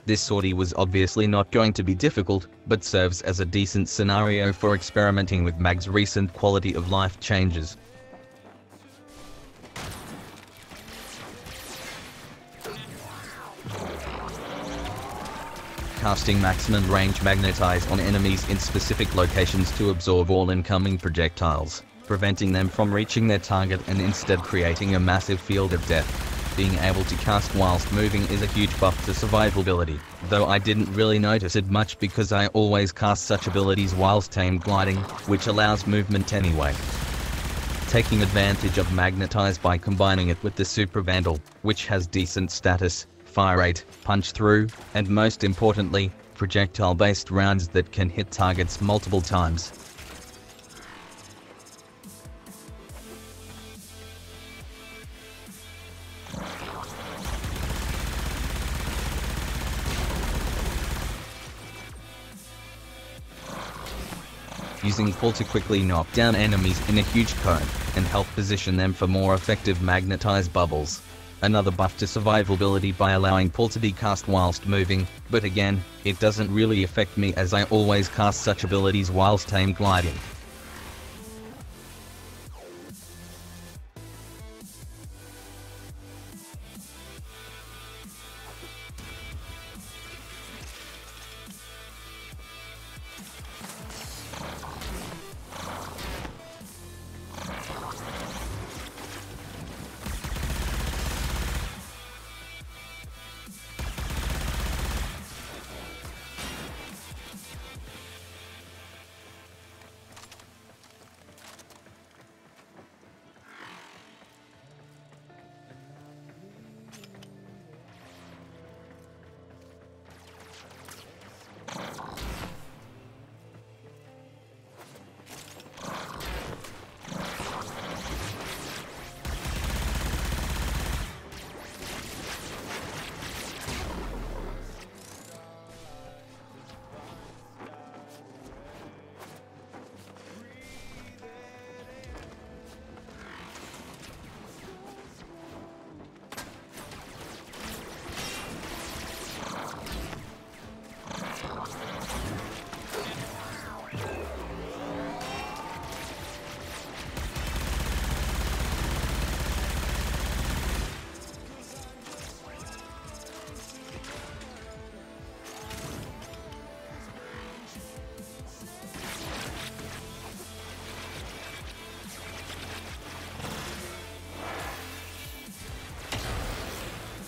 This sortie was obviously not going to be difficult, but serves as a decent scenario for experimenting with Mag's recent quality of life changes. Casting maximum range magnetize on enemies in specific locations to absorb all incoming projectiles, preventing them from reaching their target and instead creating a massive field of death. Being able to cast whilst moving is a huge buff to survivability, though I didn't really notice it much because I always cast such abilities whilst tame gliding, which allows movement anyway. Taking advantage of magnetize by combining it with the Super Vandal, which has decent status, fire rate, punch through, and most importantly, projectile-based rounds that can hit targets multiple times. Using pull to quickly knock down enemies in a huge cone, and help position them for more effective magnetized bubbles. Another buff to survivability by allowing pull to be cast whilst moving, but again, it doesn't really affect me as I always cast such abilities whilst tame gliding.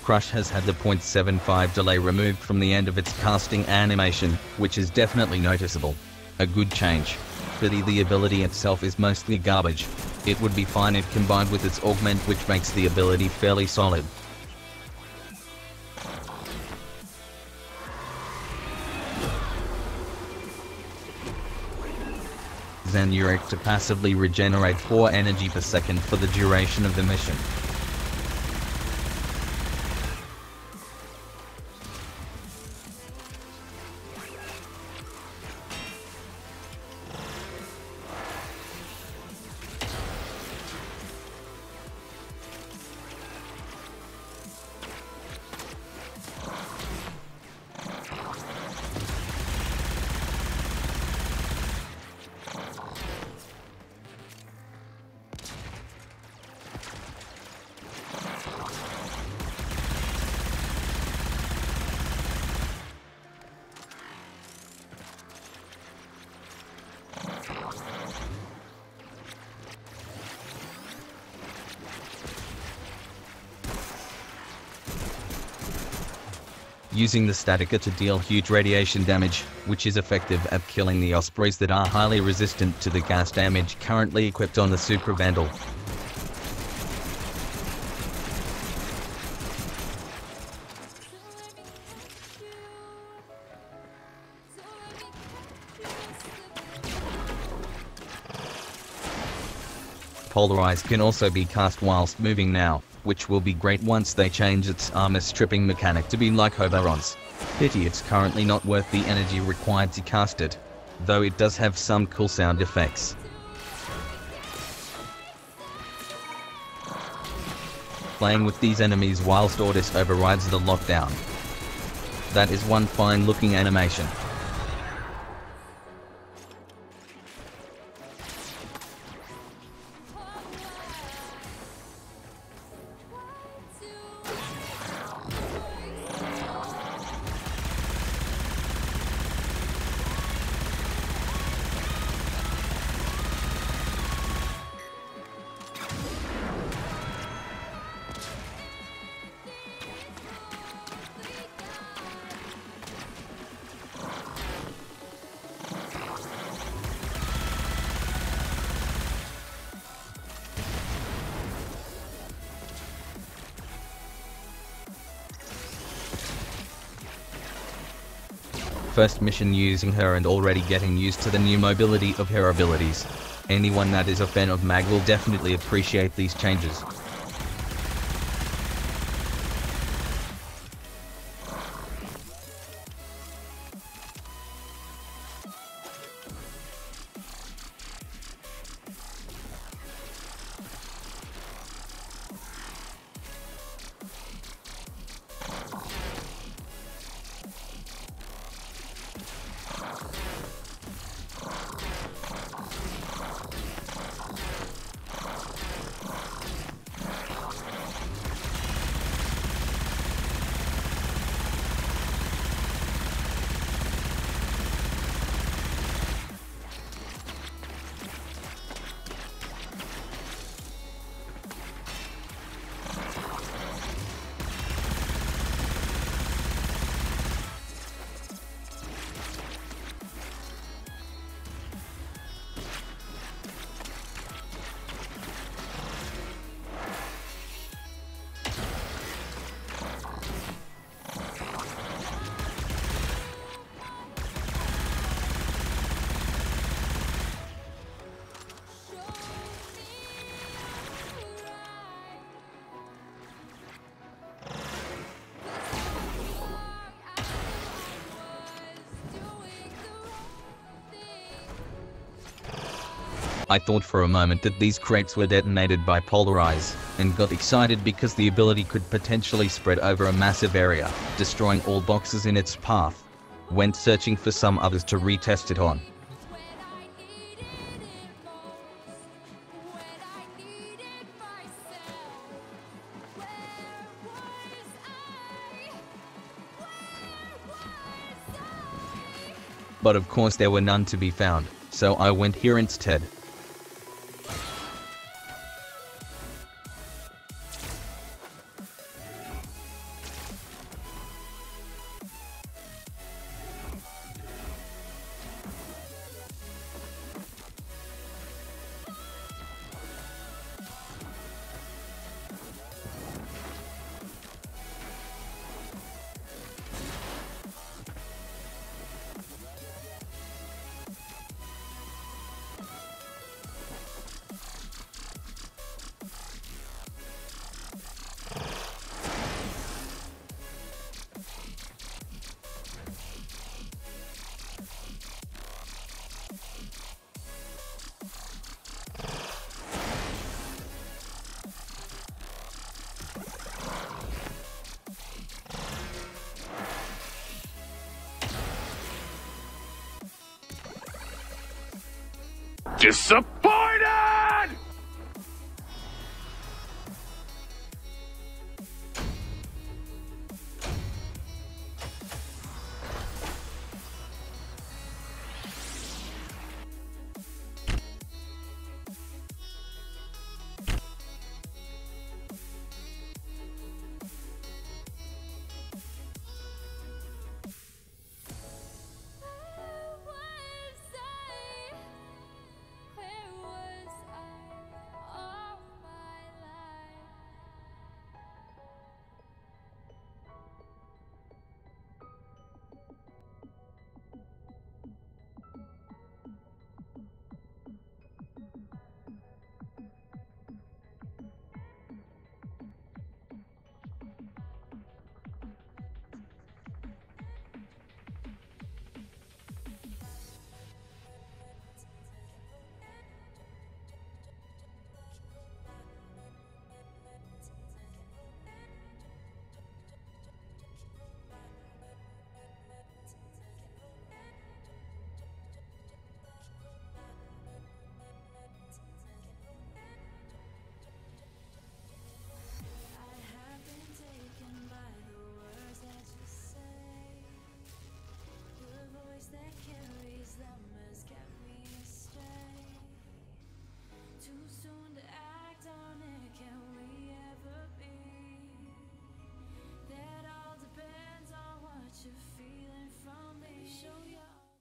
Crush has had the 0.75 delay removed from the end of its casting animation, which is definitely noticeable. A good change. But the ability itself is mostly garbage. It would be fine if combined with its augment, which makes the ability fairly solid. Zanuric to passively regenerate 4 energy per second for the duration of the mission. Using the Statica to deal huge radiation damage, which is effective at killing the ospreys that are highly resistant to the gas damage currently equipped on the Super Vandal. Polarize can also be cast whilst moving now, which will be great once they change its armor stripping mechanic to be like Oberon's. Pity it's currently not worth the energy required to cast it, though it does have some cool sound effects. Playing with these enemies whilst Ordis overrides the lockdown. That is one fine looking animation. First mission using her and already getting used to the new mobility of her abilities. Anyone that is a fan of Mag will definitely appreciate these changes. I thought for a moment that these crates were detonated by polarize, and got excited because the ability could potentially spread over a massive area, destroying all boxes in its path. Went searching for some others to retest it on. But of course there were none to be found, so I went here instead. Disappointed! Too soon.